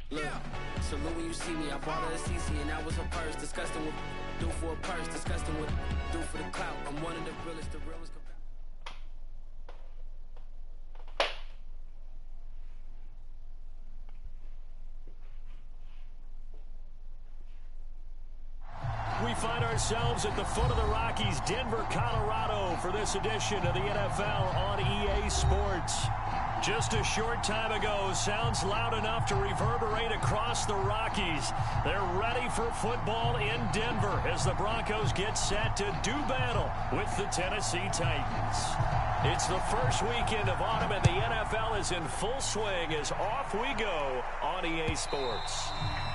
Look, salute when you see me. I bought her a CC and that was her purse. Disgusting what do for a purse. Disgusting what do for the clout. I'm one of the realest, the realest. We find ourselves at the foot of the Rockies, Denver, Colorado, for this edition of the NFL on EA Sports. Just a short time ago, sounds loud enough to reverberate across the Rockies. They're ready for football in Denver as the Broncos get set to do battle with the Tennessee Titans. It's the first weekend of autumn and the NFL is in full swing as off we go on EA Sports.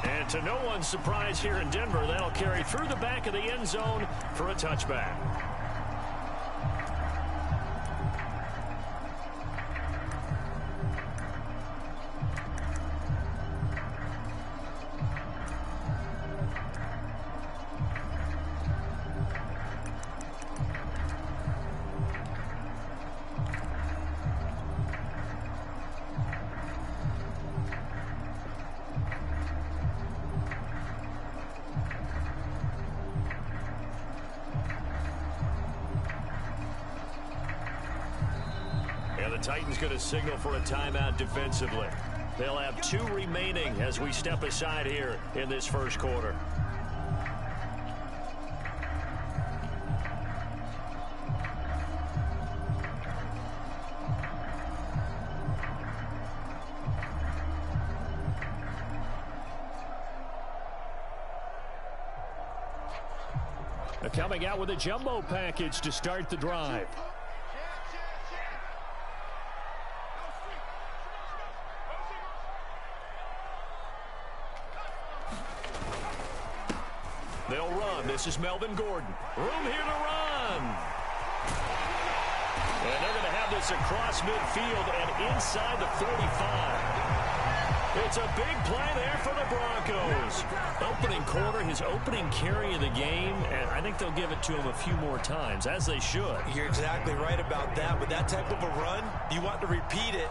And to no one's surprise here in Denver, that'll carry through the back of the end zone for a touchback. Titans going to signal for a timeout defensively. They'll have 2 remaining as we step aside here in this first quarter. Coming out with a jumbo package to start the drive. They'll run. This is Melvin Gordon. Room here to run. And they're going to have this across midfield and inside the 45. It's a big play there for the Broncos. Opening quarter, his opening carry of the game, and I think they'll give it to him a few more times, as they should. You're exactly right about that. With that type of a run, you want to repeat it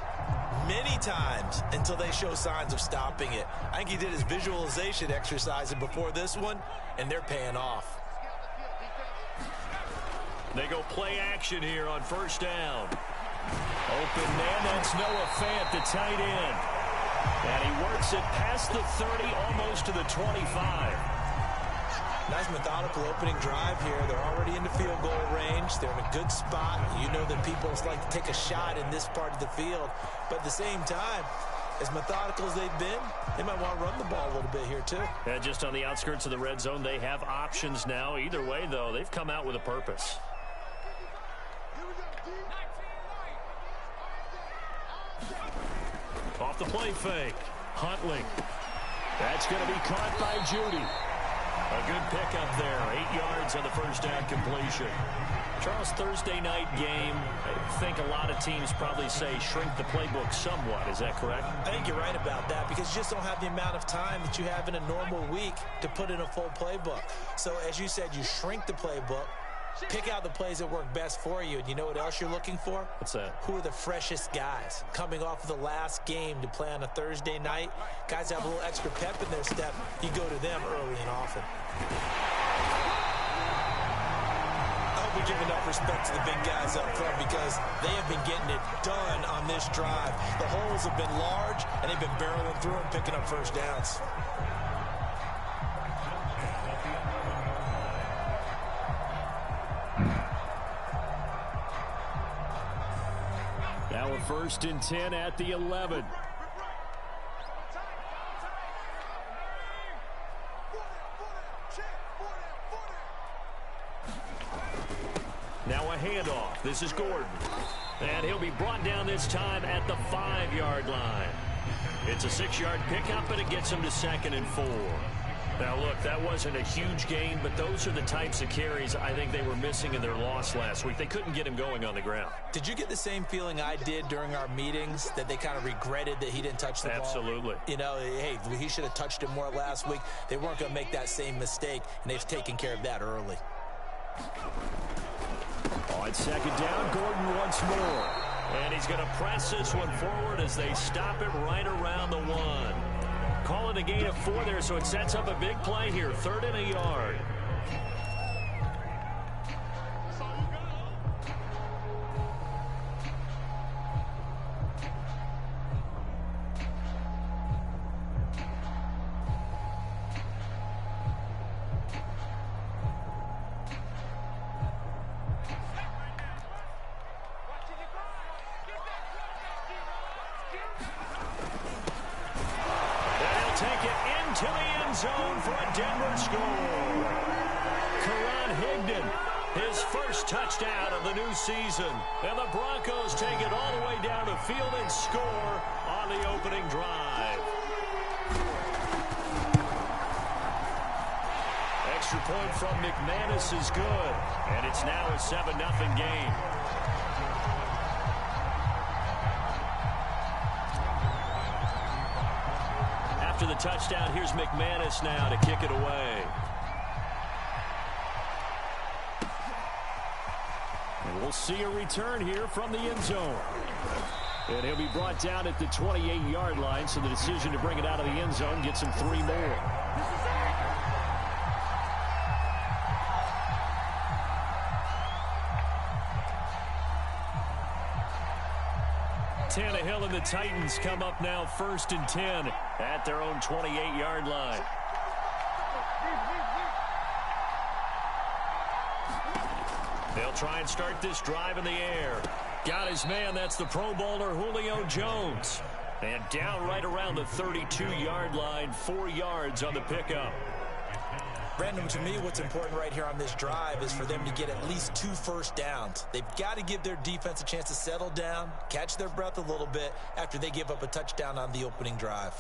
many times until they show signs of stopping it. I think he did his visualization exercise before this one, and they're paying off. They go play action here on first down. Open man, that's Noah Fant, the tight end. And he works it past the 30, almost to the 25. Nice methodical opening drive here. They're already in the field goal range. They're in a good spot. You know that people like to take a shot in this part of the field. But at the same time, as methodical as they've been, they might want to run the ball a little bit here too. Yeah, just on the outskirts of the red zone, they have options now. Either way, though, they've come out with a purpose. Off the play fake. Huntley. That's going to be caught by Judy. A good pickup there. 8 yards on the first down completion. Charles, Thursday night game, I think a lot of teams probably say shrink the playbook somewhat. Is that correct? I think you're right about that because you just don't have the amount of time that you have in a normal week to put in a full playbook. So as you said, you shrink the playbook. Pick out the plays that work best for you. And you know what else you're looking for? What's that? Who are the freshest guys? Coming off of the last game to play on a Thursday night, guys have a little extra pep in their step. You go to them early and often. I hope we give enough respect to the big guys up front because they have been getting it done on this drive. The holes have been large, and they've been barreling through and picking up first downs. Now a 1st and 10 at the 11. Now a handoff. This is Gordon. And he'll be brought down this time at the 5-yard line. It's a 6-yard pickup, but it gets him to 2nd and 4. Now, look, that wasn't a huge gain, but those are the types of carries I think they were missing in their loss last week. They couldn't get him going on the ground. Did you get the same feeling I did during our meetings, that they kind of regretted that he didn't touch the ball? Absolutely. You know, hey, he should have touched it more last week. They weren't going to make that same mistake, and they've taken care of that early. On 2nd down, Gordon once more. And he's going to press this one forward as they stop it right around the 1. call it a gain of 4 there, so it sets up a big play here. 3rd and a yard. Take it into the end zone for a Denver score. Karan Higdon, his first touchdown of the new season. And the Broncos take it all the way down the field and score on the opening drive. Extra point from McManus is good. And it's now a 7-0 game. After the touchdown, here's McManus now to kick it away. And we'll see a return here from the end zone. And he'll be brought down at the 28-yard line, so the decision to bring it out of the end zone gets him 3 more. Tannehill and the Titans come up now 1st and 10 at their own 28-yard line. They'll try and start this drive in the air. Got his man. That's the Pro Bowler Julio Jones. And down right around the 32-yard line, 4 yards on the pickup. Brandon, to me, what's important right here on this drive is for them to get at least 2 first downs. They've got to give their defense a chance to settle down, catch their breath a little bit after they give up a touchdown on the opening drive.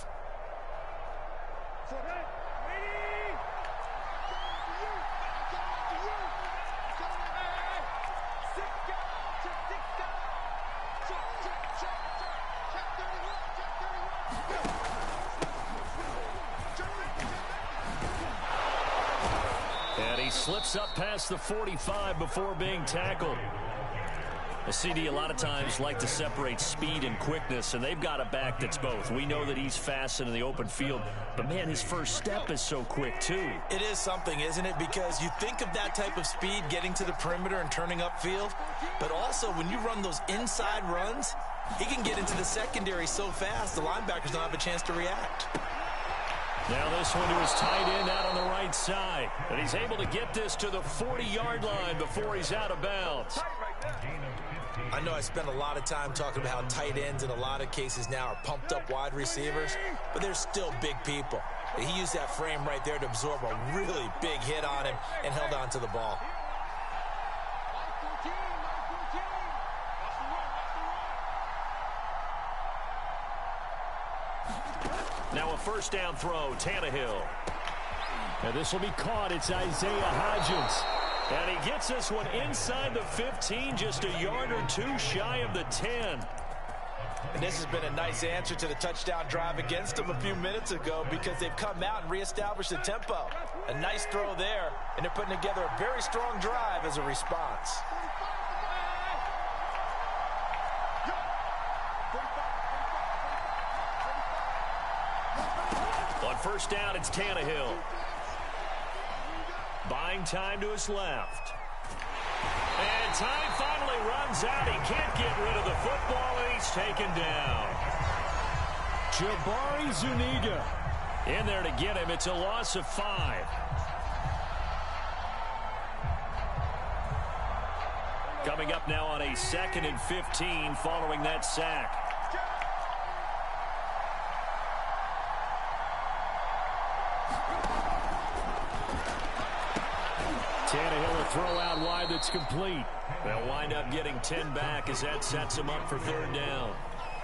Slips up past the 45 before being tackled. The CD a lot of times like to separate speed and quickness, and they've got a back that's both. We know that he's fast in the open field, but man, his first step is so quick too. It is something, isn't it? Because you think of that type of speed getting to the perimeter and turning upfield, but also when you run those inside runs, he can get into the secondary so fast the linebackers don't have a chance to react. Now this one to his tight end out on the right side. And he's able to get this to the 40-yard line before he's out of bounds. I know I spend a lot of time talking about how tight ends in a lot of cases now are pumped up wide receivers, but they're still big people. He used that frame right there to absorb a really big hit on him and held on to the ball. Now a first down throw, Tannehill. And this will be caught. It's Isaiah Hodgins. And he gets this one inside the 15, just a yard or 2 shy of the 10. And this has been a nice answer to the touchdown drive against them a few minutes ago because they've come out and reestablished the tempo. A nice throw there, and they're putting together a very strong drive as a response. On first down, it's Tannehill. Buying time to his left. And time finally runs out. He can't get rid of the football, and he's taken down. Jabari Zuniga in there to get him. It's a loss of 5. Coming up now on a 2nd and 15 following that sack. Tannehill will throw out wide that's complete. They'll wind up getting 10 back as that sets them up for 3rd down.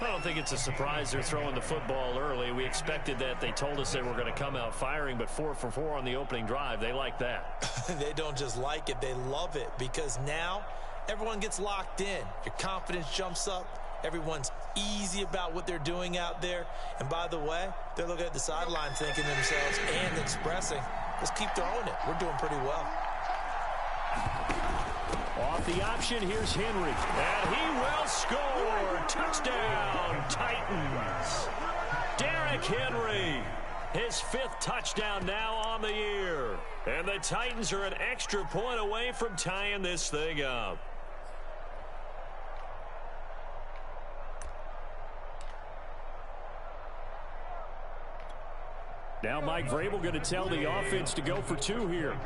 I don't think it's a surprise they're throwing the football early. We expected that. They told us they were going to come out firing, but 4 for 4 on the opening drive. They like that. They don't just like it, they love it, because now everyone gets locked in. Your confidence jumps up. Everyone's easy about what they're doing out there. And by the way, they're looking at the sideline thinking to themselves and expressing, let's keep throwing it. We're doing pretty well. Off the option, here's Henry. And he will score. Touchdown, Titans. Derrick Henry. His 5th touchdown now on the year. And the Titans are an extra point away from tying this thing up. Now Mike Vrabel going to tell the offense to go for 2 here.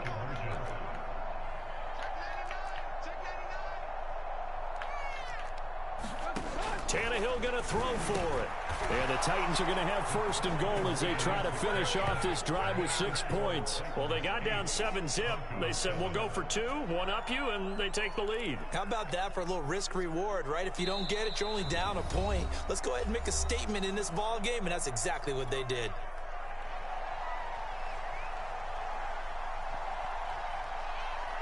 Tannehill going to throw for it. And the Titans are going to have 1st and goal as they try to finish off this drive with 6 points. Well, they got down 7-zip. They said, we'll go for 2, one up you, and they take the lead. How about that for a little risk-reward, right? If you don't get it, you're only down a point. Let's go ahead and make a statement in this ball game, and that's exactly what they did.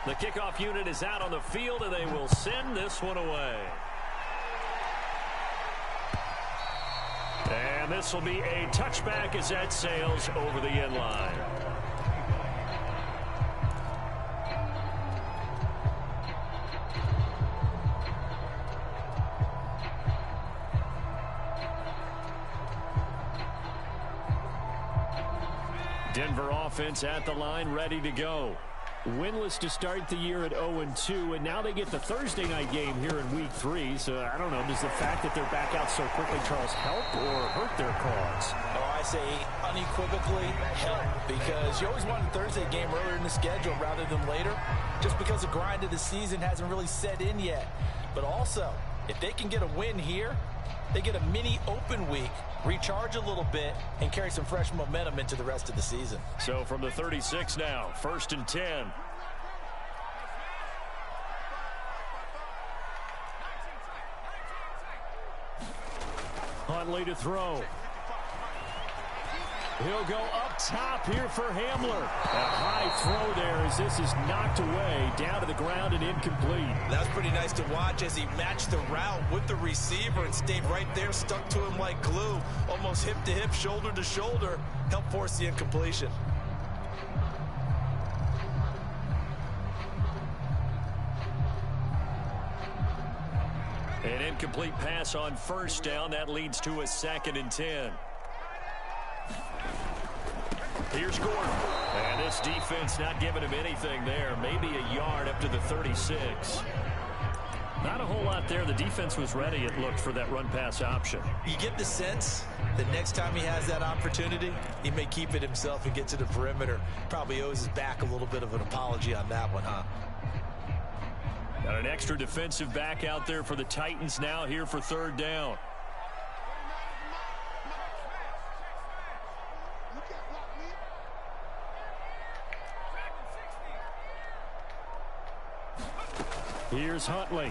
The kickoff unit is out on the field, and they will send this one away. And this will be a touchback as that sails over the end line. Denver offense at the line, ready to go. Winless to start the year at 0-2, and now they get the Thursday night game here in Week 3. So, I don't know, does the fact that they're back out so quickly, Charles, help or hurt their cause? Oh, I say unequivocally help, because you always want a Thursday game earlier in the schedule rather than later, just because the grind of the season hasn't really set in yet. But also, if they can get a win here, they get a mini open week, recharge a little bit, and carry some fresh momentum into the rest of the season. So from the 36 now, 1st and 10. Huntley to throw. He'll go up top here for Hamler. A high throw there as this is knocked away, down to the ground and incomplete. That was pretty nice to watch as he matched the route with the receiver and stayed right there, stuck to him like glue, almost hip to hip, shoulder to shoulder, helped force the incompletion. An incomplete pass on 1st down. That leads to a 2nd and 10. Here's Gordon. And this defense not giving him anything there. Maybe a yard up to the 36. Not a whole lot there. The defense was ready, it looked, for that run-pass option. You get the sense that next time he has that opportunity, he may keep it himself and get to the perimeter. Probably owes his back a little bit of an apology on that one, huh? Got an extra defensive back out there for the Titans now here for 3rd down. Here's Huntley.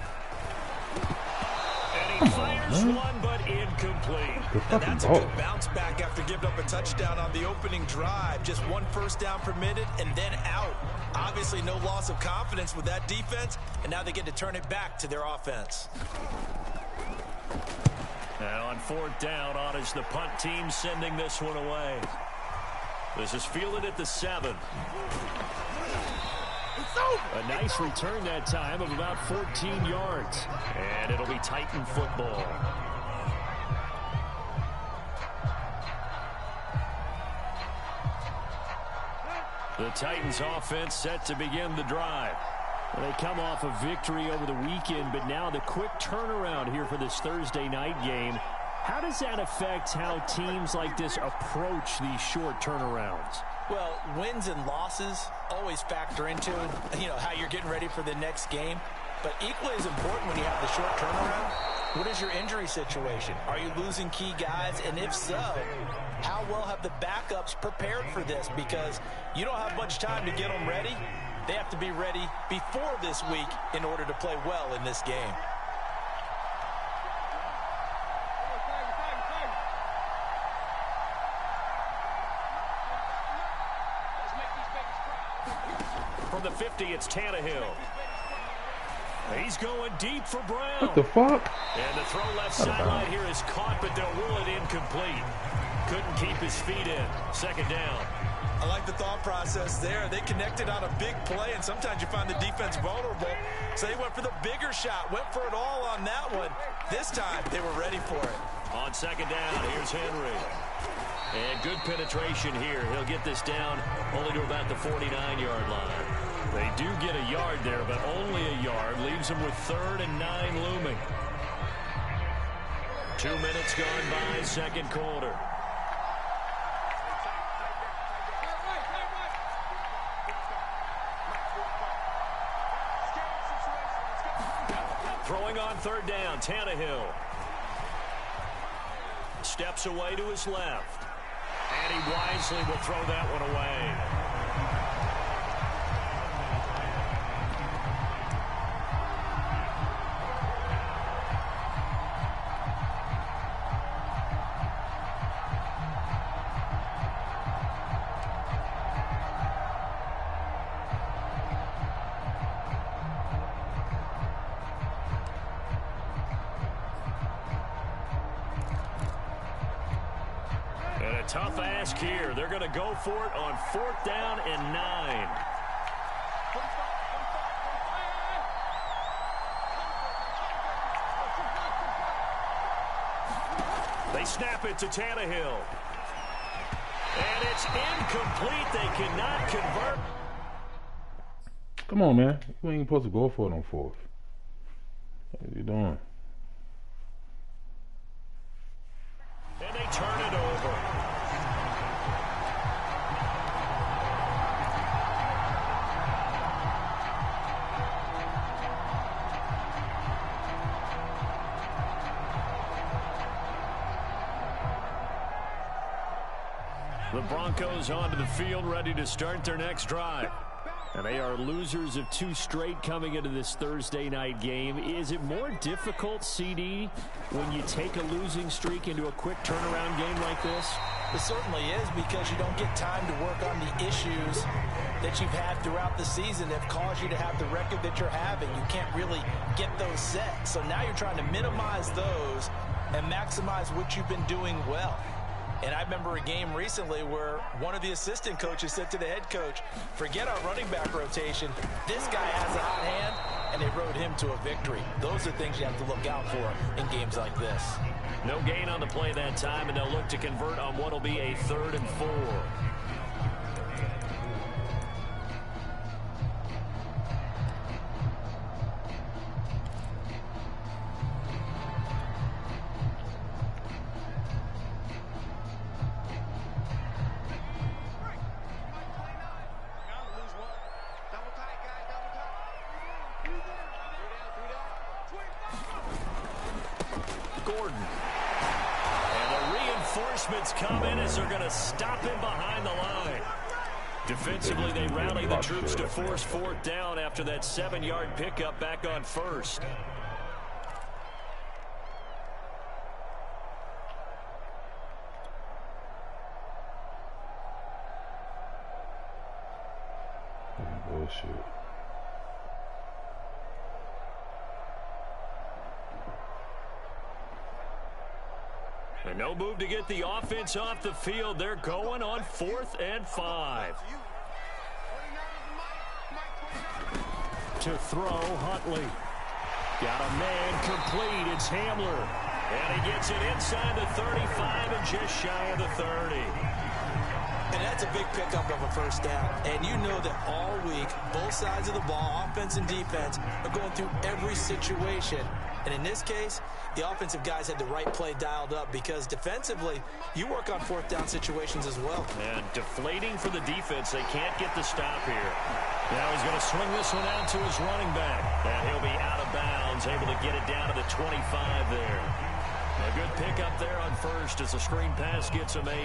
And he fires one, but incomplete. And that's a good bounce back after giving up a touchdown on the opening drive. Just 1 first down permitted and then out. Obviously no loss of confidence with that defense, and now they get to turn it back to their offense. Now on 4th down, on is the punt team sending this one away. This is fielded at the 7. A nice return that time of about 14 yards. And it'll be Titan football. The Titans offense set to begin the drive. Well, they come off a victory over the weekend, but now the quick turnaround here for this Thursday night game. How does that affect how teams like this approach these short turnarounds? Well, wins and losses always factor into, how you're getting ready for the next game. But equally as important when you have the short turnaround, what is your injury situation? Are you losing key guys? And if so, how well have the backups prepared for this? Because you don't have much time to get them ready. They have to be ready before this week in order to play well in this game. From the 50, it's Tannehill. He's going deep for Brown. What the fuck? And the throw left sideline here is caught, but they'll rule it incomplete. Couldn't keep his feet in. 2nd down. I like the thought process there. They connected on a big play, and sometimes you find the defense vulnerable. So they went for the bigger shot, went for it all on that one. This time, they were ready for it. On 2nd down, here's Henry. And good penetration here. He'll get this down only to about the 49-yard line. They do get a yard there, but only a yard. Leaves them with 3rd and 9 looming. 2 minutes gone by, second quarter. Throwing on 3rd down, Tannehill. Steps away to his left. And he wisely will throw that one away. Tough ask here. They're going to go for it on 4th down and 9. They snap it to Tannehill. And it's incomplete. They cannot convert. Come on, man. You ain't supposed to go for it on 4th. What are you doing? And they turn it over. The Broncos onto the field, ready to start their next drive. And they are losers of 2 straight coming into this Thursday night game. Is it more difficult, CD, when you take a losing streak into a quick turnaround game like this? It certainly is, because you don't get time to work on the issues that you've had throughout the season that have caused you to have the record that you're having. You can't really get those set. So now you're trying to minimize those and maximize what you've been doing well. And I remember a game recently where one of the assistant coaches said to the head coach, forget our running back rotation. This guy has a hot hand, and they rode him to a victory. Those are things you have to look out for in games like this. No gain on the play that time, and they'll look to convert on what will be a 3rd and 4. Gordon. And the reinforcements come in as they're going to stop him behind the line. Defensively, they rally the troops to force 4th down after that 7-yard pickup back on 1st. Bullshit. And no move to get the offense off the field. They're going on 4th and 5. To throw, Huntley. Got a man complete. It's Hamler. And he gets it inside the 35 and just shy of the 30. And that's a big pickup of a 1st down. And you know that all week, both sides of the ball, offense and defense, are going through every situation. And in this case, the offensive guys had the right play dialed up, because defensively, you work on 4th down situations as well. And deflating for the defense. They can't get the stop here. Now he's going to swing this one out to his running back. And he'll be out of bounds, able to get it down to the 25 there. A good pickup there on 1st as the screen pass gets him 8.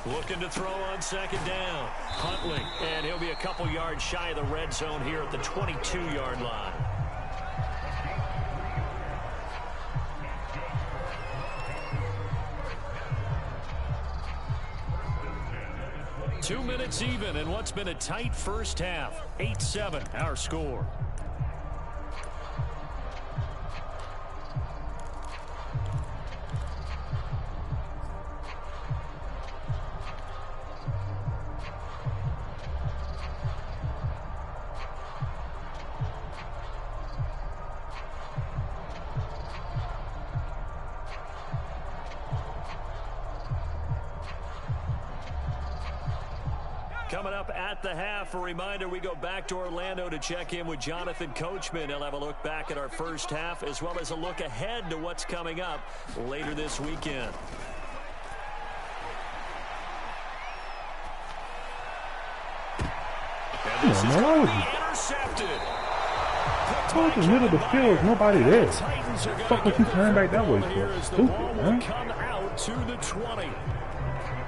Looking to throw on 2nd down. Huntley, and he'll be a couple yards shy of the red zone here at the 22-yard line. Two minutes even in what's been a tight first half. 8-7, our score. Coming up at the half, a reminder, we go back to Orlando to check in with Jonathan Coachman. He'll have a look back at our first half as well as a look ahead to what's coming up later this weekend. And this is going to be intercepted. Towards the middle of the field, nobody there. Fuck what you turn back that way for? Stupid, man. Come out to the 20.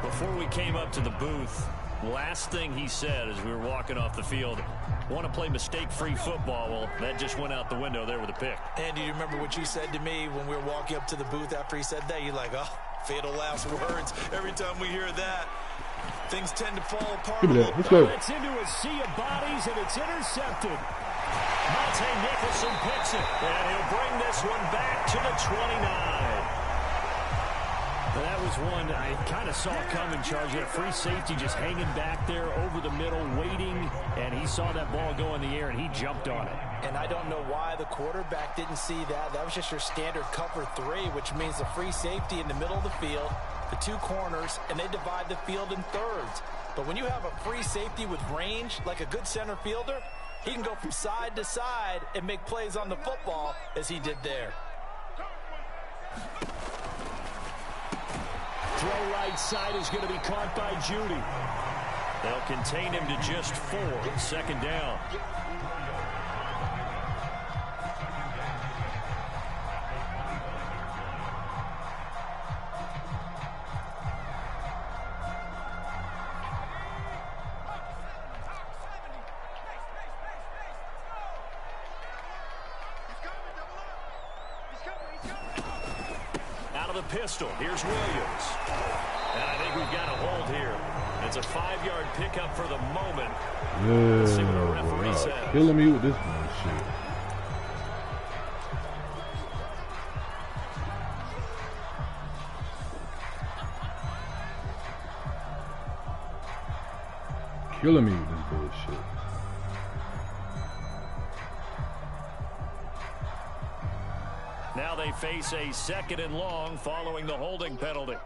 Before we came up to the booth, last thing he said as we were walking off the field, want to play mistake-free football. Well, that just went out the window there with a pick. And do you remember what you said to me when we were walking up to the booth after he said that? You're like, oh, fatal last words. Every time we hear that, things tend to fall apart. Give me that. Let's go. It's into a sea of bodies, and it's intercepted. Monte Nicholson picks it, and he'll bring this one back to the 29. That was one I kind of saw coming, Charles. You had a free safety just hanging back there over the middle, waiting, and he saw that ball go in the air, and he jumped on it. And I don't know why the quarterback didn't see that. That was just your standard cover 3, which means the free safety in the middle of the field, the 2 corners, and they divide the field in thirds. But when you have a free safety with range, like a good center fielder, he can go from side to side and make plays on the football as he did there. Throw right side is going to be caught by Judy. They'll contain him to just 4. Second down. Pistol. Here's Williams. And I think we've got a hold here. It's a 5-yard pickup for the moment. Yeah, Let's see what the referee says. Killing me with this bullshit. Killing me with this bullshit. Now they face a 2nd and long following the holding penalty.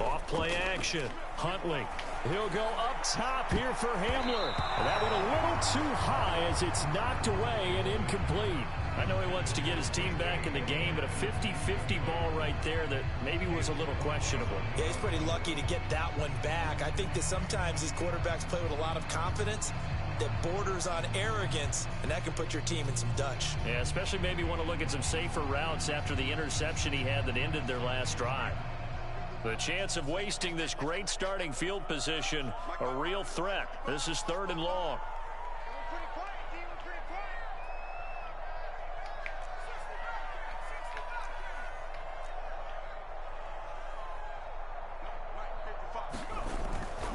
Off play action. Huntley. He'll go up top here for Hamler. That went a little too high as it's knocked away and incomplete. I know he wants to get his team back in the game, but a 50-50 ball right there that maybe was a little questionable. Yeah, he's pretty lucky to get that one back. I think that sometimes these quarterbacks play with a lot of confidence that borders on arrogance, and that can put your team in some Dutch. Yeah, especially maybe want to look at some safer routes after the interception he had that ended their last drive. The chance of wasting this great starting field position, a real threat. This is 3rd and long.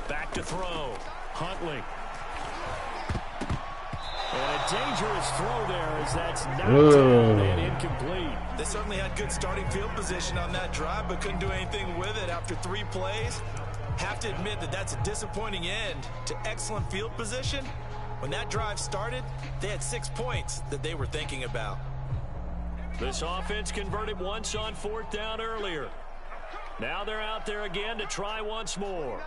Back to throw. Huntley. And a dangerous throw there as that's knocked down and incomplete. They certainly had good starting field position on that drive, but couldn't do anything with it after 3 plays. Have to admit that that's a disappointing end to excellent field position. When that drive started, they had 6 points that they were thinking about. This offense converted once on 4th down earlier. Now they're out there again to try once more.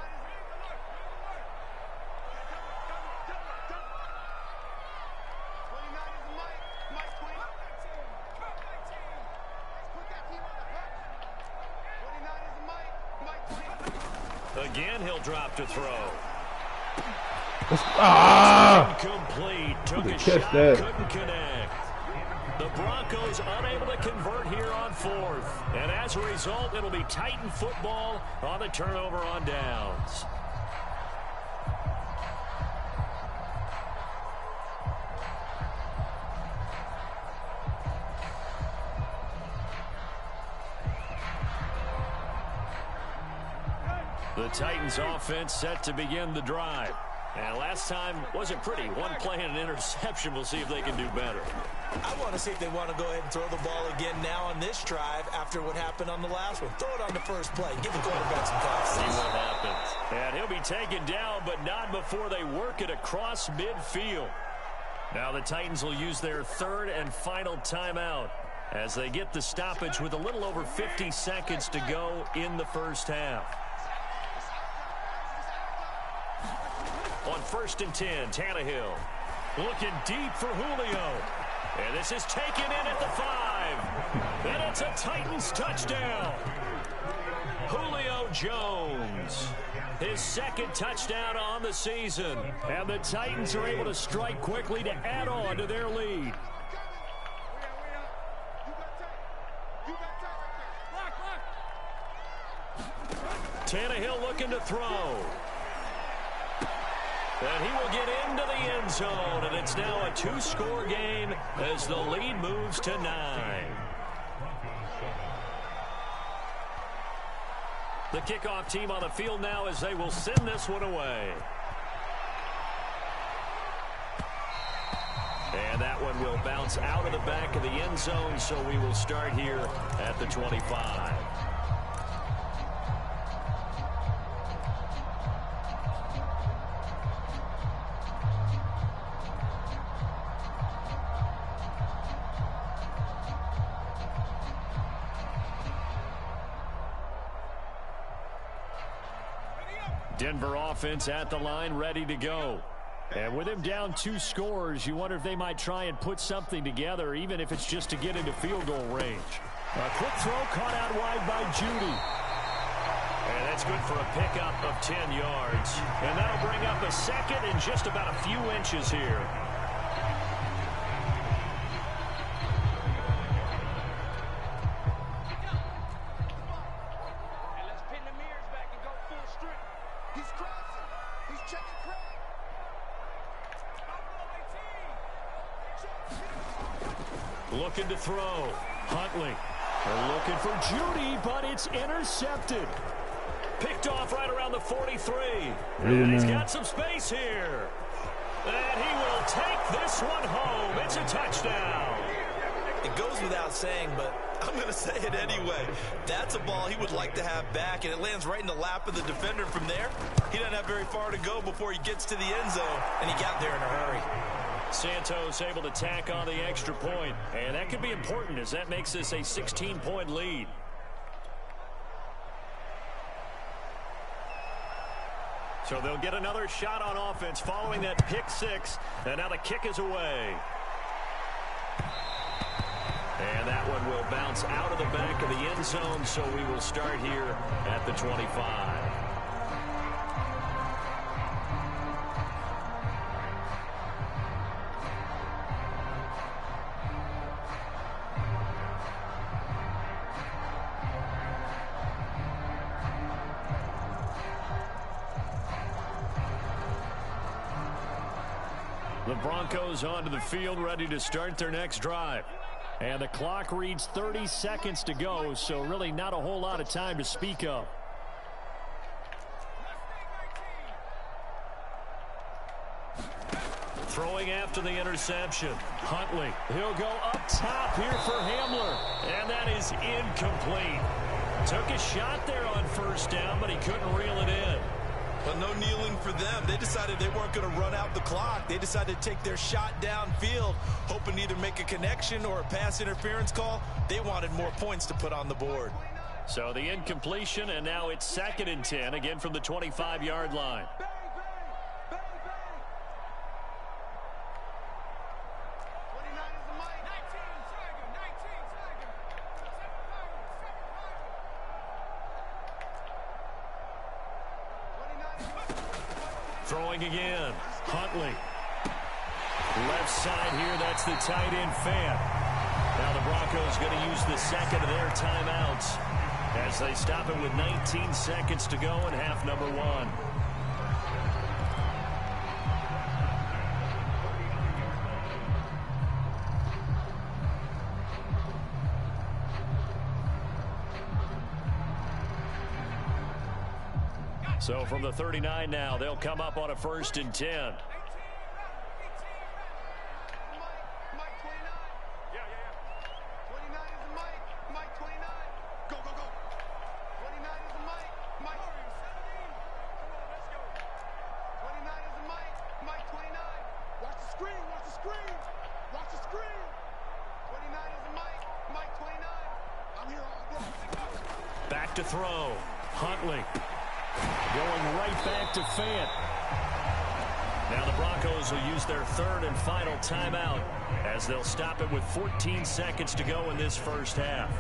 Again, he'll drop to throw. Incomplete. Took a shot, couldn't connect. The Broncos unable to convert here on 4th. And as a result, it'll be Titan football on the turnover on downs. The Titans offense set to begin the drive. And last time wasn't pretty. One play and an interception. We'll see if they can do better. I want to see if they want to go ahead and throw the ball again now on this drive after what happened on the last one. Throw it on the first play. Give the quarterback some confidence. See what happens. And he'll be taken down, but not before they work it across midfield. Now the Titans will use their third and final timeout as they get the stoppage with a little over 50 seconds to go in the first half. On 1st and 10, Tannehill looking deep for Julio. And this is taken in at the 5. And it's a Titans touchdown. Julio Jones, his second touchdown on the season. And the Titans are able to strike quickly to add on to their lead. Tannehill looking to throw. And he will get into the end zone, and it's now a 2-score game as the lead moves to 9. The kickoff team on the field now as they will send this one away. And that one will bounce out of the back of the end zone, so we will start here at the 25. Denver offense at the line, ready to go. And with him down 2 scores, you wonder if they might try and put something together, even if it's just to get into field goal range. A quick throw caught out wide by Judy. And that's good for a pickup of 10 yards. And that'll bring up a second and just about a few inches here. Looking to throw. Huntley. They're looking for Judy, but it's intercepted. Picked off right around the 43. And he's got some space here. And he will take this one home. It's a touchdown. It goes without saying, but I'm going to say it anyway. That's a ball he would like to have back, and it lands right in the lap of the defender from there. He doesn't have very far to go before he gets to the end zone, and he got there in a hurry. Santos able to tack on the extra point, and that could be important as that makes this a 16-point lead. So they'll get another shot on offense following that pick 6, and now the kick is away. And that one will bounce out of the back of the end zone, so we will start here at the 25. The Broncos onto the field, ready to start their next drive. And the clock reads 30 seconds to go, so really not a whole lot of time to speak of. Throwing after the interception. Huntley. He'll go up top here for Hamler. And that is incomplete. Took a shot there on first down, but he couldn't reel it in. But no kneeling for them. They decided they weren't going to run out the clock. They decided to take their shot downfield, hoping to either make a connection or a pass interference call. They wanted more points to put on the board. So the incompletion, and now it's 2nd and 10, again from the 25-yard line. Throwing again. Huntley. Left side here, that's the tight end Fant. Now the Broncos going to use the second of their timeouts as they stop it with 19 seconds to go in half number 1. So from the 39 now, they'll come up on a 1st and 10. Watch the screen. to throw. Huntley going right back to Fant. Now the Broncos will use their third and final timeout as they'll stop it with 14 seconds to go in this first half.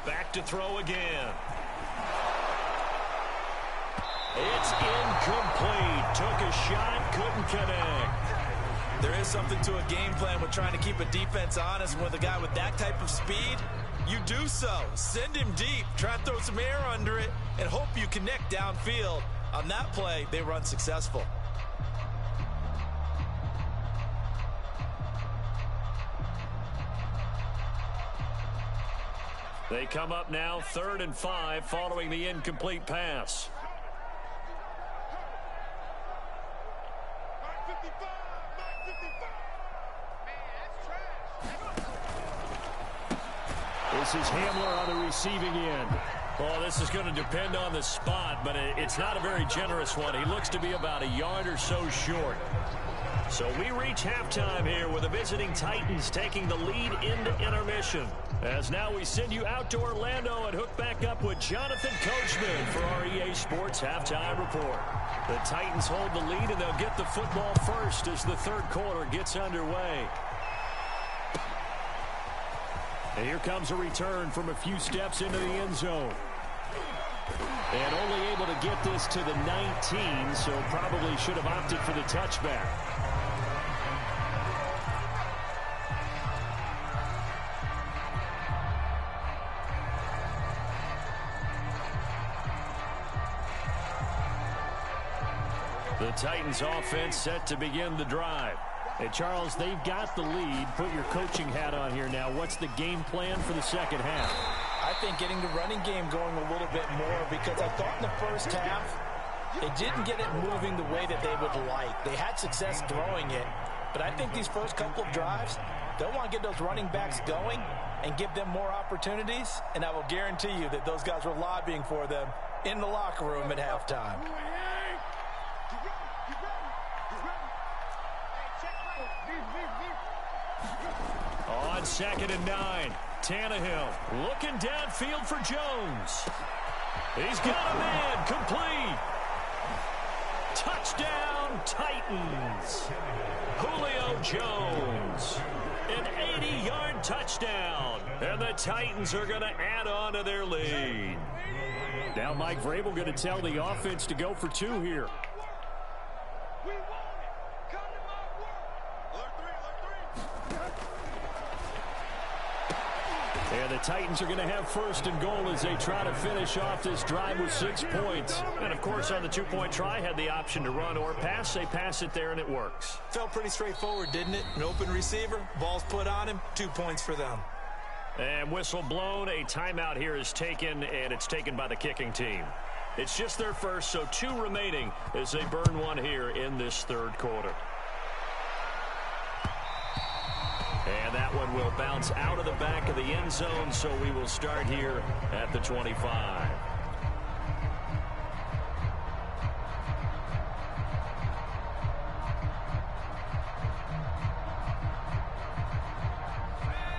Back to throw again. It's incomplete. Took a shot, couldn't connect. There is something to a game plan with trying to keep a defense honest. With a guy with that type of speed, you do so. Send him deep, try to throw some air under it, and hope you connect downfield. On that play, they were unsuccessful. They come up now 3rd and 5 following the incomplete pass. This is Hamler on the receiving end. Well, this is going to depend on the spot, but it's not a very generous one. He looks to be about a yard or so short. So we reach halftime here with the visiting Titans taking the lead into intermission. As now we send you out to Orlando and hook back up with Jonathan Coachman for our EA Sports Halftime Report. The Titans hold the lead, and they'll get the football first as the third quarter gets underway. And here comes a return from a few steps into the end zone. And only able to get this to the 19, so probably should have opted for the touchback. The Titans offense set to begin the drive. Hey, Charles, they've got the lead. Put your coaching hat on here now. What's the game plan for the second half? I think getting the running game going a little bit more, because I thought in the first half they didn't get it moving the way that they would like. They had success throwing it, but I think these first couple of drives, they'll want to get those running backs going and give them more opportunities, and I will guarantee you that those guys were lobbying for them in the locker room at halftime. On 2nd and 9, Tannehill looking downfield for Jones. He's got a man, complete. Touchdown, Titans. Julio Jones. An 80-yard touchdown. And the Titans are going to add on to their lead. Now Mike Vrabel going to tell the offense to go for 2 here. And the Titans are going to have 1st and goal as they try to finish off this drive with 6 points. And, of course, on the 2-point try, had the option to run or pass. They pass it there, and it works. Felt pretty straightforward, didn't it? An open receiver, ball's put on him, 2 points for them. And whistle blown. A timeout here is taken, and it's taken by the kicking team. It's just their first, so 2 remaining as they burn 1 here in this 3rd quarter. And that one will bounce out of the back of the end zone, so we will start here at the 25.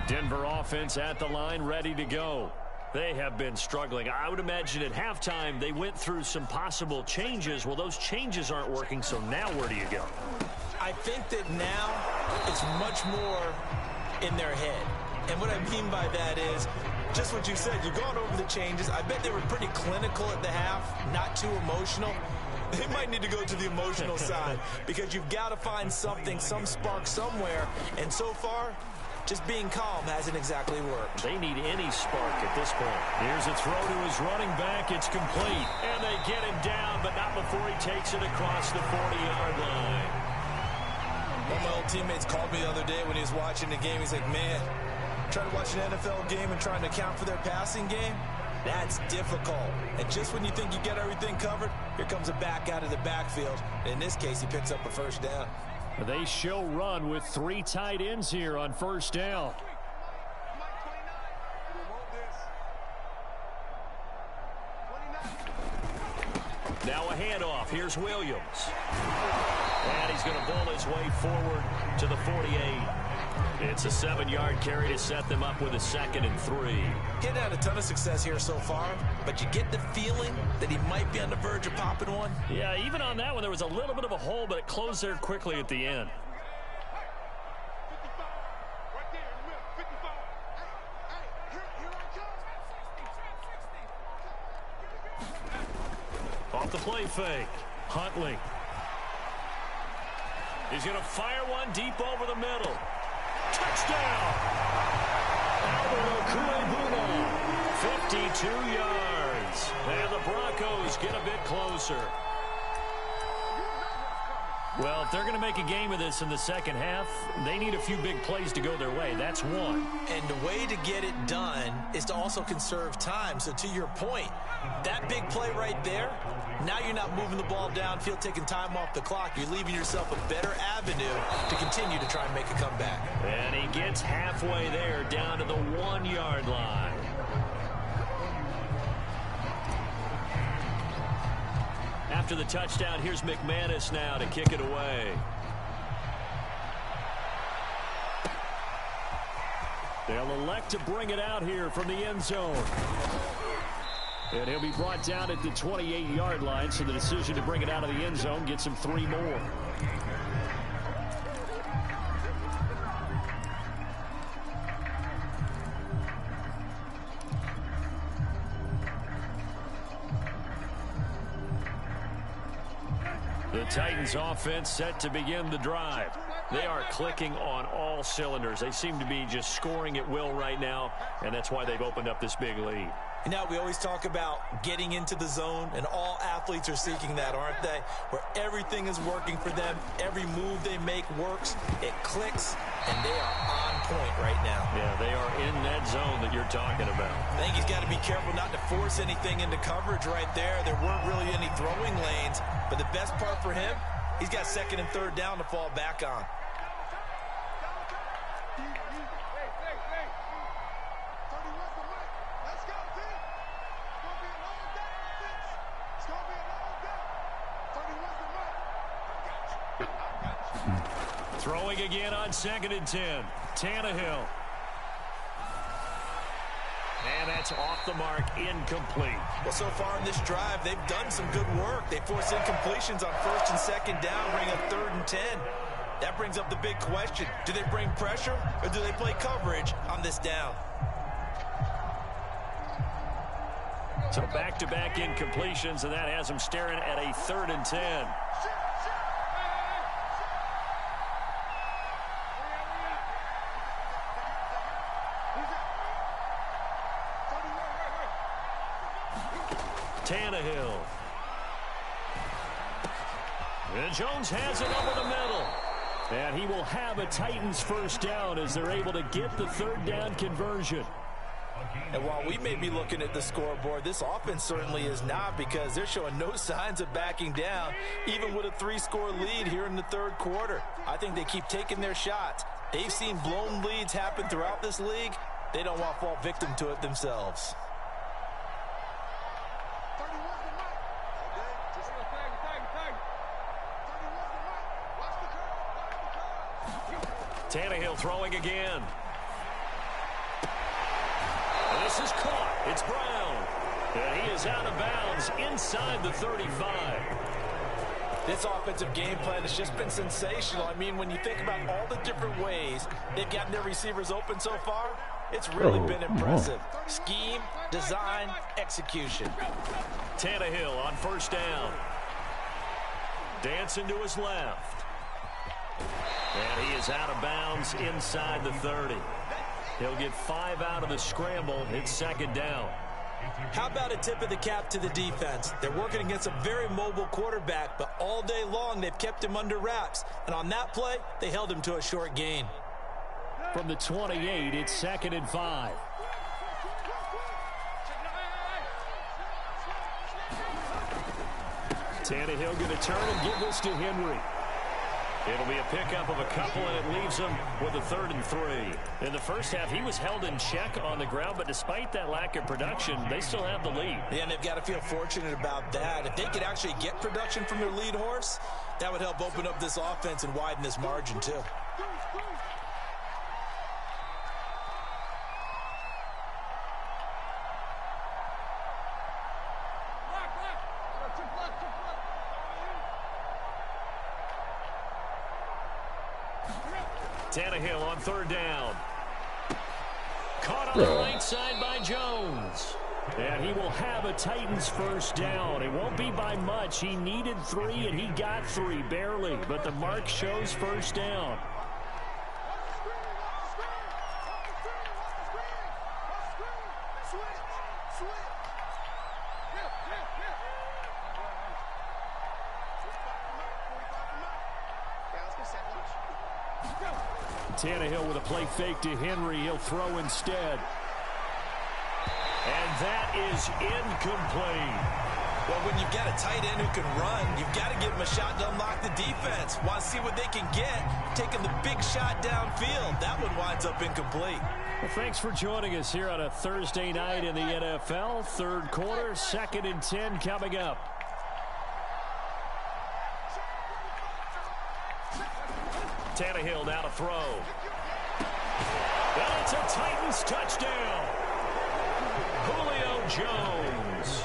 Denver offense at the line, ready to go. They have been struggling. I would imagine at halftime they went through some possible changes. Well, those changes aren't working, so now where do you go? I think that now it's much more in their head. And what I mean by that is just what you said. You've gone over the changes. I bet they were pretty clinical at the half, not too emotional. They might need to go to the emotional side because you've got to find something, some spark somewhere. And so far, just being calm hasn't exactly worked. They need any spark at this point. Here's a throw to his running back. It's complete. And they get him down, but not before he takes it across the 40-yard line. One of my old teammates called me the other day when he was watching the game. He's like, man, trying to watch an NFL game and trying to account for their passing game, that's difficult. And just when you think you get everything covered, here comes a back out of the backfield. In this case, he picks up a first down. They show run with 3 tight ends here on first down. handoff. Here's Williams. And he's going to bowl his way forward to the 48. It's a 7-yard carry to set them up with a 2nd and 3. He hadn't had a ton of success here so far, but you get the feeling that he might be on the verge of popping one. Yeah, even on that one, there was a little bit of a hole, but it closed there quickly at the end. Off the play fake. Huntley. He's going to fire one deep over the middle. Touchdown! Albert Okuegbuna, 52 yards. And the Broncos get a bit closer. Well, if they're going to make a game of this in the second half, they need a few big plays to go their way. That's one. And the way to get it done is to also conserve time. So to your point, that big play right there, now you're not moving the ball downfield, taking time off the clock. You're leaving yourself a better avenue to continue to try and make a comeback. And he gets halfway there, down to the 1-yard line. After the touchdown, here's McManus now to kick it away. They'll elect to bring it out here from the end zone. And he'll be brought down at the 28-yard line, so the decision to bring it out of the end zone gets him 3 more. The Titans offense set to begin the drive. They are clicking on all cylinders. They seem to be just scoring at will right now, and that's why they've opened up this big lead. You know, we always talk about getting into the zone, and all athletes are seeking that, aren't they? Where everything is working for them. Every move they make works. It clicks, and they are on point right now. Yeah, they are in that zone that you're talking about. I think he's got to be careful not to force anything into coverage right there. There weren't really any throwing lanes, but the best part for him, he's got 2nd and 3rd down to fall back on. Throwing again on 2nd and 10. Tannehill. And that's off the mark, incomplete. Well, so far in this drive, they've done some good work. They forced incompletions on 1st and 2nd down, bring up 3rd and 10. That brings up the big question. Do they bring pressure, or do they play coverage on this down? So back-to-back incompletions, and that has them staring at a 3rd and 10. Tannehill. And Jones has it over the middle. And he will have a Titans 1st down as they're able to get the 3rd down conversion. And while we may be looking at the scoreboard, this offense certainly is not, because they're showing no signs of backing down, even with a 3-score lead here in the 3rd quarter. I think they keep taking their shots. They've seen blown leads happen throughout this league. They don't want to fall victim to it themselves. Tannehill throwing again. This is caught. It's Brown. And he is out of bounds inside the 35. This offensive game plan has just been sensational. I mean, when you think about all the different ways they've gotten their receivers open so far, it's really been impressive. Scheme, design, execution. Tannehill on 1st down. Dancing to his left. And he is out of bounds inside the 30. He'll get 5 out of the scramble. It's 2nd down. How about a tip of the cap to the defense? They're working against a very mobile quarterback, but all day long they've kept him under wraps. And on that play, they held him to a short gain. From the 28, it's 2nd and 5. Tannehill going to turn and give this to Henry. It'll be a pickup of a couple, and it leaves them with a 3rd and 3. In the first half, he was held in check on the ground, but despite that lack of production, they still have the lead. Yeah, and they've got to feel fortunate about that. If they could actually get production from their lead horse, that would help open up this offense and widen this margin, too. Tannehill on 3rd down. Caught on the right side by Jones. And he will have a Titans 1st down. It won't be by much. He needed 3, and he got 3, barely. But the mark shows 1st down. Tannehill with a play fake to Henry. He'll throw instead. And that is incomplete. Well, when you've got a tight end who can run, you've got to give him a shot to unlock the defense. Want to see what they can get, taking the big shot downfield. That one winds up incomplete. Well, thanks for joining us here on a Thursday night in the NFL. 3rd quarter, 2nd and 10 coming up. Tannehill now to throw. And it's a Titans touchdown. Julio Jones.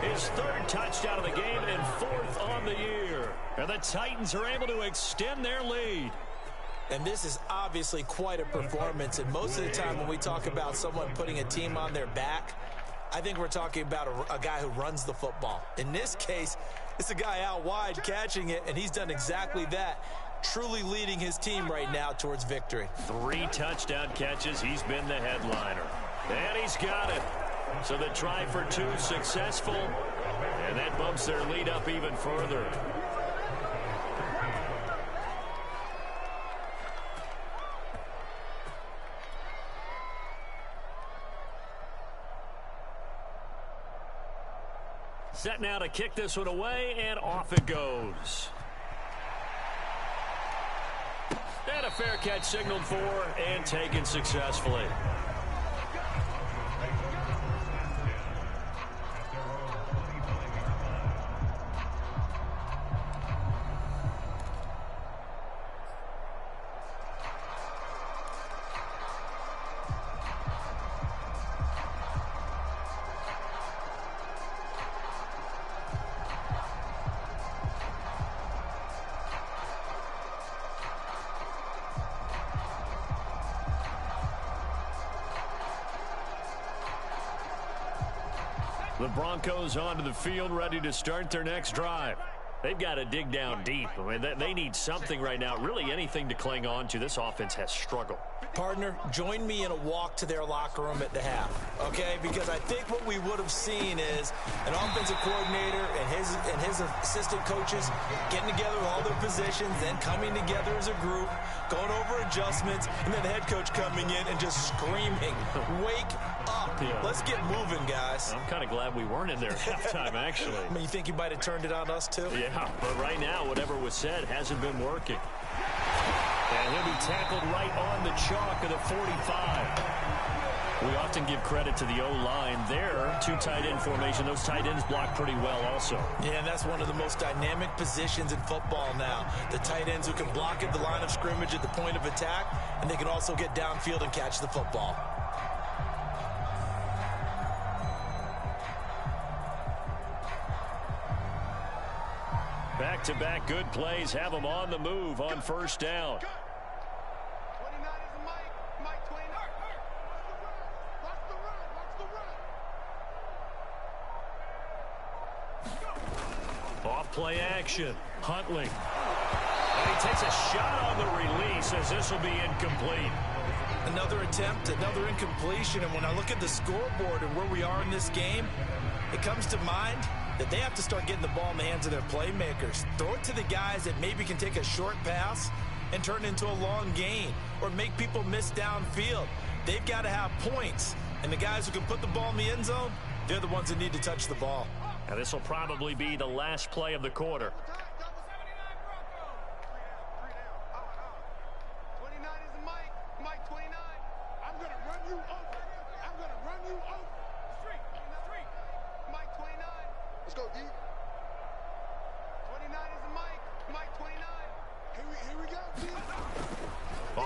His 3rd touchdown of the game and 4th on the year. And the Titans are able to extend their lead. And this is obviously quite a performance. And most of the time when we talk about someone putting a team on their back, I think we're talking about a guy who runs the football. In this case, it's a guy out wide catching it, and he's done exactly that. Truly leading his team right now towards victory. 3 touchdown catches. He's been the headliner. And he's got it. So the try for 2 successful. And that bumps their lead up even further. Set now to kick this one away, and off it goes. And a fair catch signaled for and taken successfully. The Broncos onto the field, ready to start their next drive. They've got to dig down deep. I mean, they need something right now, really anything to cling on to. This offense has struggled. Partner, join me in a walk to their locker room at the half, okay? Because I think what we would have seen is an offensive coordinator and his assistant coaches getting together with all their positions, then coming together as a group, going over adjustments, and then the head coach coming in and just screaming, wake up. Yeah. Let's get moving, guys. I'm kind of glad we weren't in there at halftime, actually. I mean, you think he might have turned it on us, too? Yeah, but right now, whatever was said hasn't been working. And he'll be tackled right on the chalk of the 45. We often give credit to the O-line there. 2 tight end formation. Those tight ends block pretty well also. Yeah, and that's one of the most dynamic positions in football now. The tight ends who can block at the line of scrimmage at the point of attack, and they can also get downfield and catch the football. Back-to-back good plays have them on the move on 1st down. Off play action. Huntley. And he takes a shot on the release as this will be incomplete. Another attempt, another incompletion. And when I look at the scoreboard and where we are in this game, it comes to mind that they have to start getting the ball in the hands of their playmakers. Throw it to the guys that maybe can take a short pass and turn it into a long gain or make people miss downfield. They've got to have points. And the guys who can put the ball in the end zone, they're the ones that need to touch the ball. Now this will probably be the last play of the quarter.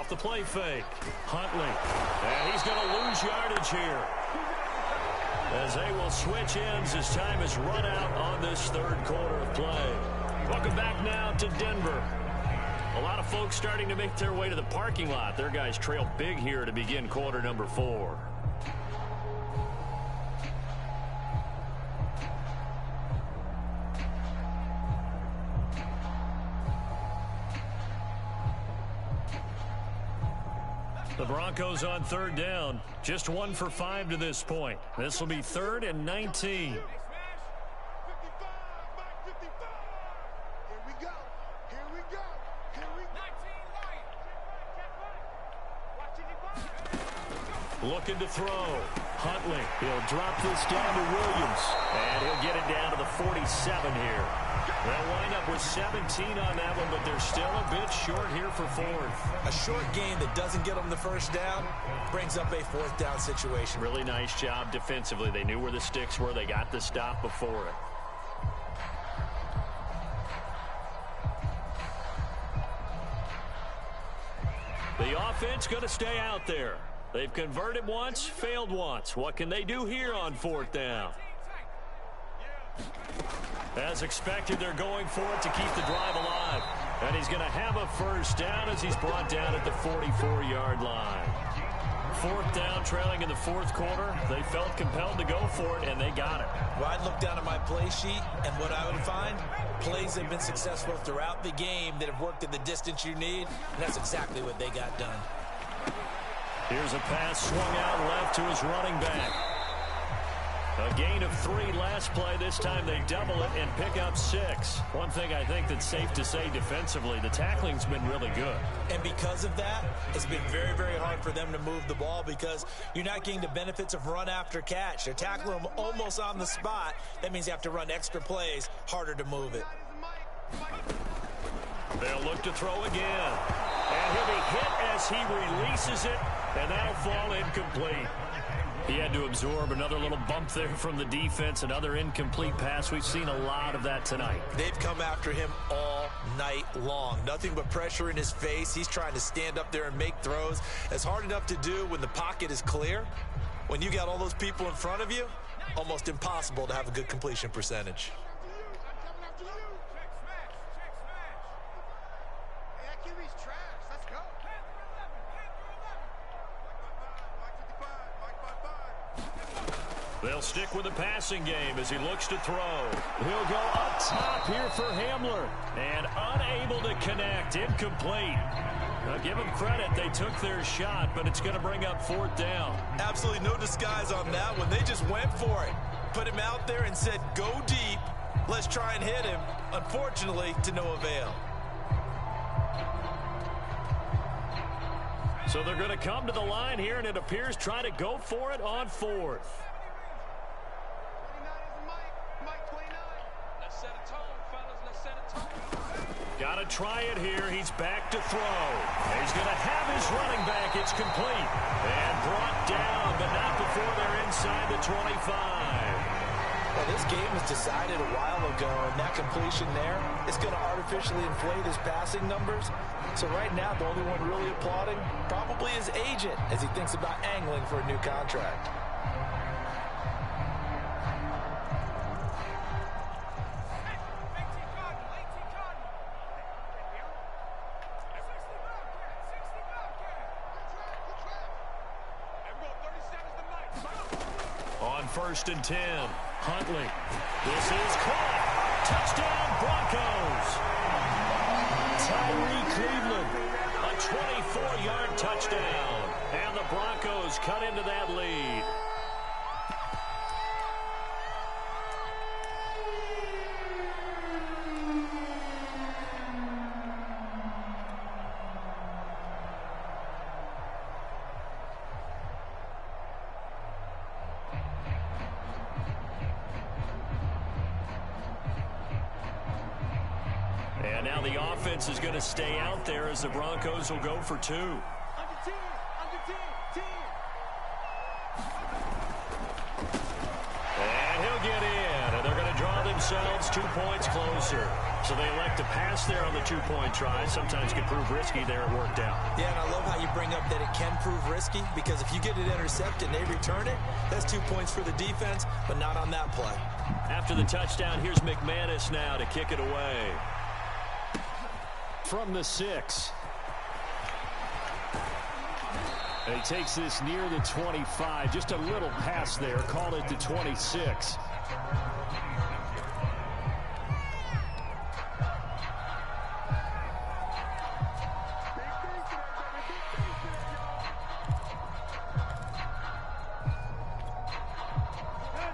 off the play fake. Huntley. And he's going to lose yardage here, as they will switch ends as time is run out on this third quarter of play. Welcome back now to Denver. A lot of folks starting to make their way to the parking lot. Their guys trail big here to begin quarter number 4. The Broncos on third down. Just 1 for 5 to this point. This will be 3rd and 19. Looking to throw. Huntley. He'll drop this down to Williams. And he'll get it down to the 47 here. They'll wind up with 17 on that one, but they're still a bit short here for 4th. A short game that doesn't get them the first down brings up a 4th down situation. Really nice job defensively. They knew where the sticks were. They got the stop before it. The offense going to stay out there. They've converted once, failed once. What can they do here on 4th down? As expected, they're going for it to keep the drive alive. And he's going to have a first down as he's brought down at the 44-yard line. 4th down, trailing in the 4th quarter. They felt compelled to go for it, and they got it. Well, I'd look down at my play sheet, and what I would find, plays have been successful throughout the game that have worked at the distance you need, and that's exactly what they got done. Here's a pass swung out left to his running back. A gain of 3 last play. This time they double it and pick up 6. One thing I think that's safe to say defensively, the tackling's been really good. And because of that, it's been very, very hard for them to move the ball because you're not getting the benefits of run after catch. They're tackling them almost on the spot. That means you have to run extra plays, harder to move it. They'll look to throw again. And he'll be hit as he releases it, and that'll fall incomplete. He had to absorb another little bump there from the defense, another incomplete pass. We've seen a lot of that tonight. They've come after him all night long. Nothing but pressure in his face. He's trying to stand up there and make throws. It's hard enough to do when the pocket is clear. When you got all those people in front of you, almost impossible to have a good completion percentage. They'll stick with the passing game as he looks to throw. He'll go up top here for Hamler. And unable to connect. Incomplete. Now give them credit. They took their shot, but it's going to bring up 4th down. Absolutely no disguise on that one. They just went for it. Put him out there and said, go deep. Let's try and hit him. Unfortunately, to no avail. So they're going to come to the line here, and it appears try to go for it on 4th. Got to try it here. He's back to throw. He's going to have his running back. It's complete. And brought down, but not before they're inside the 25. Well, this game was decided a while ago, and that completion there is going to artificially inflate his passing numbers. So right now, the only one really applauding probably his agent as he thinks about angling for a new contract. On 1st and 10, Huntley. This is caught. Touchdown, Broncos. Tyree Cleveland, a 24-yard touchdown. And the Broncos cut into that lead. And now the offense is going to stay out there as the Broncos will go for 2. And he'll get in, and they're going to draw themselves 2 points closer. So they elect to pass there on the two-point try. Sometimes can prove risky. There it worked out. Yeah, and I love how you bring up that it can prove risky, because if you get it intercepted and they return it, that's 2 points for the defense, but not on that play. After the touchdown, here's McManus now to kick it away. From the 6. And he takes this near the 25. Just a little pass there. Call it the 26.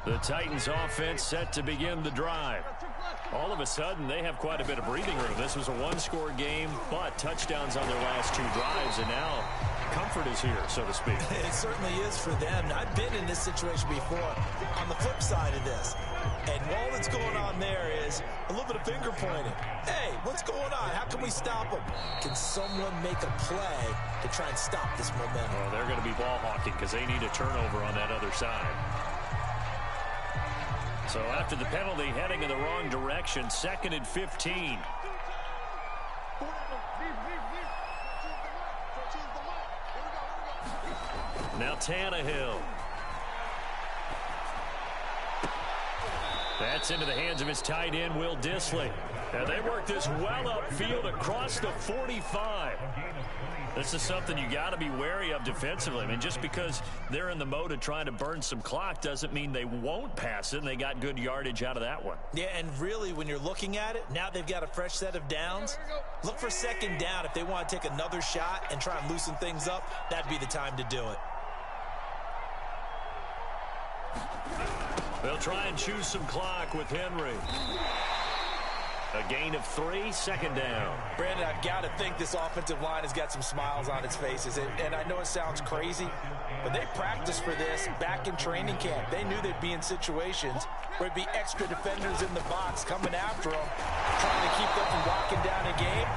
The Titans offense set to begin the drive. All of a sudden, they have quite a bit of breathing room. This was a one-score game, but touchdowns on their last 2 drives, and now comfort is here, so to speak. It certainly is for them. I've been in this situation before on the flip side of this. And all that's going on there is a little bit of finger pointing. Hey, what's going on? How can we stop them? Can someone make a play to try and stop this momentum? Well, they're going to be ball hawking because they need a turnover on that other side. So after the penalty, heading in the wrong direction, 2nd and 15. Now Tannehill. That's into the hands of his tight end, Will Dissly. Now they work this well upfield across the 45. This is something you got to be wary of defensively. I mean, just because they're in the mode of trying to burn some clock doesn't mean they won't pass it, and they got good yardage out of that one. Yeah, and really, when you're looking at it, now they've got a fresh set of downs. Look for 2nd down. If they want to take another shot and try and loosen things up, that'd be the time to do it. They'll try and choose some clock with Henry. A gain of 3, 2nd down. Brandon, I've got to think this offensive line has got some smiles on its faces. And I know it sounds crazy, but they practiced for this back in training camp. They knew they'd be in situations where it'd be extra defenders in the box coming after them, trying to keep them from walking down a game.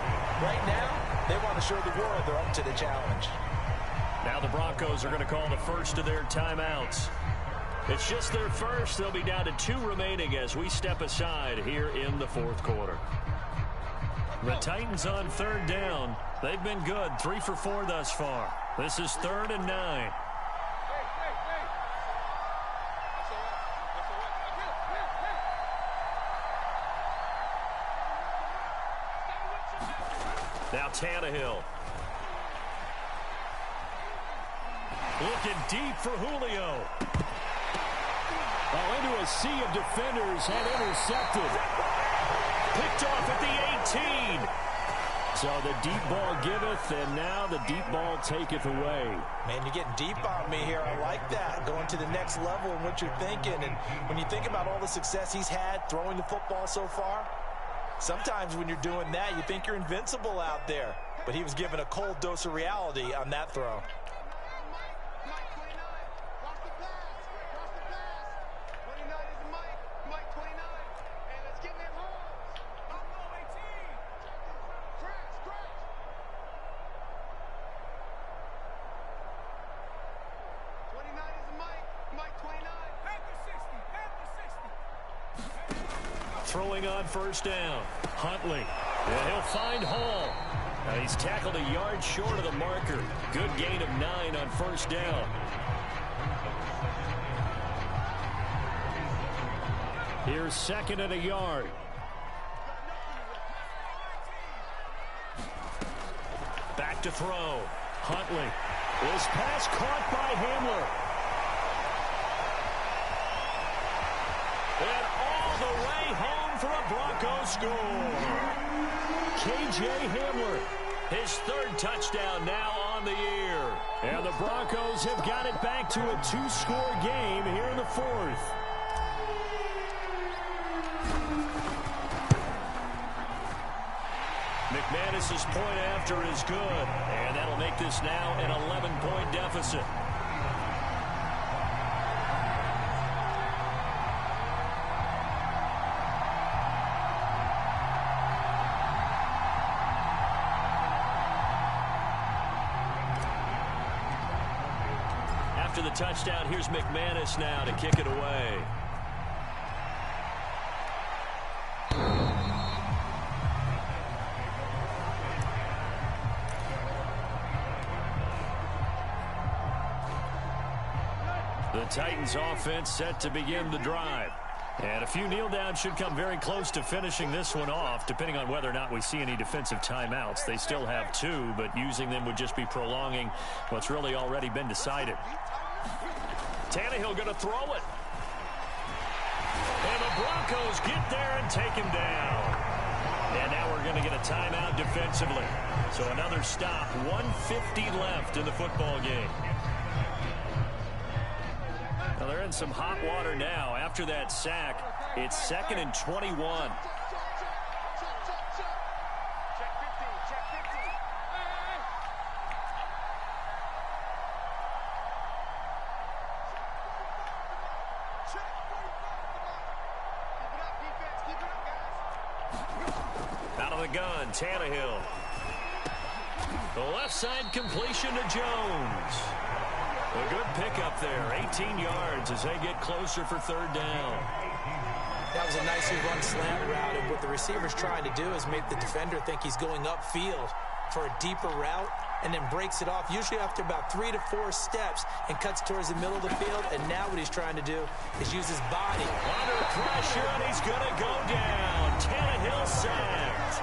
Right now, they want to show the world they're up to the challenge. Now the Broncos are going to call the first of their timeouts. It's just their first. They'll be down to 2 remaining as we step aside here in the 4th quarter. The Titans on 3rd down. They've been good, 3 for 4 thus far. This is 3rd and 9. Now Tannehill. Looking deep for Julio. Well, into a sea of defenders and intercepted. Picked off at the 18. So the deep ball giveth, and now the deep ball taketh away. Man, you're getting deep on me here. I like that. Going to the next level in what you're thinking. And when you think about all the success he's had throwing the football so far, sometimes when you're doing that, you think you're invincible out there. But he was given a cold dose of reality on that throw. Throwing on 1st down. Huntley. And he'll find Hall. Now he's tackled a yard short of the marker. Good gain of 9 on 1st down. Here's 2nd and a yard. Back to throw. Huntley. This pass caught by Hamler. And all the way home for a Broncos score. K.J. Hamler, his 3rd touchdown now on the year. And the Broncos have got it back to a 2-score game here in the 4th. McManus's point after is good, and that'll make this now an 11-point deficit. After the touchdown, here's McManus now to kick it away. The Titans offense set to begin the drive. And a few kneel downs should come very close to finishing this one off, depending on whether or not we see any defensive timeouts. They still have 2, but using them would just be prolonging what's really already been decided. Tannehill going to throw it. And the Broncos get there and take him down. And now we're going to get a timeout defensively. So another stop, 1:50 left in the football game. Now they're in some hot water now. After that sack, it's 2nd and 21. Out of the gun, Tannehill. The left side completion to Jones. A good pickup there, 18 yards as they get closer for 3rd down. That was a nicely run slant route, and what the receiver's trying to do is make the defender think he's going upfield for a deeper route, and then breaks it off, usually after about 3 to 4 steps, and cuts towards the middle of the field. And now what he's trying to do is use his body. Under pressure, and he's going to go down. Tannehill sacked.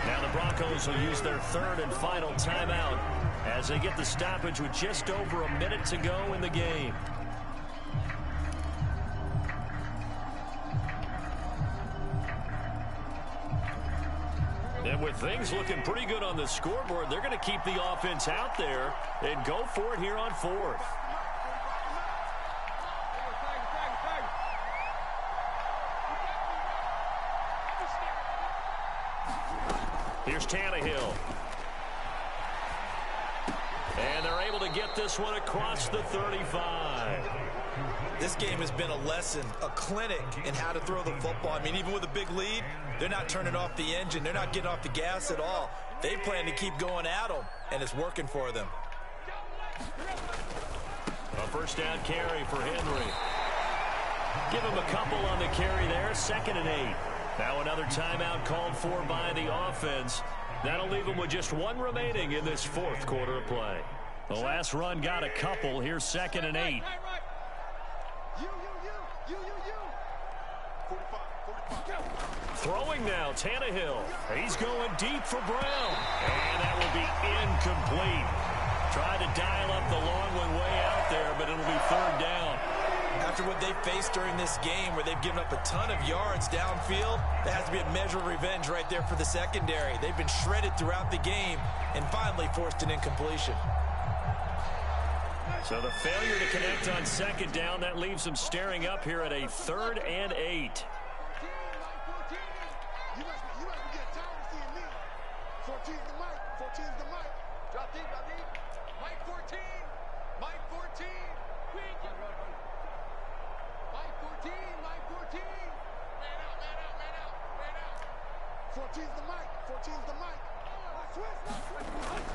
Now the Broncos will use their 3rd and final timeout as they get the stoppage with just over a minute to go in the game. And with things looking pretty good on the scoreboard, they're going to keep the offense out there and go for it here on 4th. Here's Tannehill. And they're able to get this one across the 35. This game has been a lesson, a clinic in how to throw the football. I mean, even with a big lead, they're not turning off the engine. They're not getting off the gas at all. They plan to keep going at them, and it's working for them. A 1st down carry for Henry. Give him a couple on the carry there, 2nd and 8. Now another timeout called for by the offense. That'll leave them with just 1 remaining in this 4th quarter of play. The last run got a couple. Here's 2nd and 8. Throwing now, Tannehill. He's going deep for Brown. And that will be incomplete. Tried to dial up the long one way out there, but it'll be 3rd down. After what they've faced during this game, where they've given up a ton of yards downfield, there has to be a measure of revenge right there for the secondary. They've been shredded throughout the game and finally forced an incompletion. So the failure to connect on 2nd down, that leaves them staring up here at a 3rd and 8.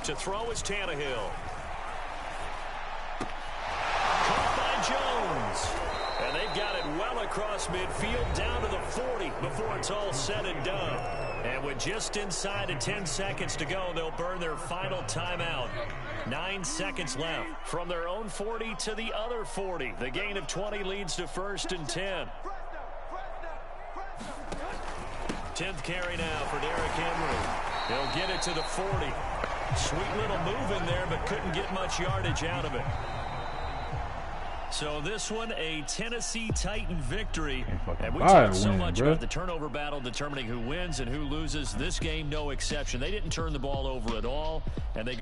To throw is Tannehill. Caught by Jones. And they've got it well across midfield down to the 40 before it's all said and done. And with just inside of 10 seconds to go, they'll burn their final timeout. 9 seconds left. From their own 40 to the other 40. The gain of 20 leads to 1st and 10. 10th carry now for Derrick Henry. He'll get it to the 40. Sweet little move in there, but couldn't get much yardage out of it. So this one, a Tennessee Titan victory. And we talked so much about the turnover battle determining who wins and who loses. This game, no exception. They didn't turn the ball over at all, and they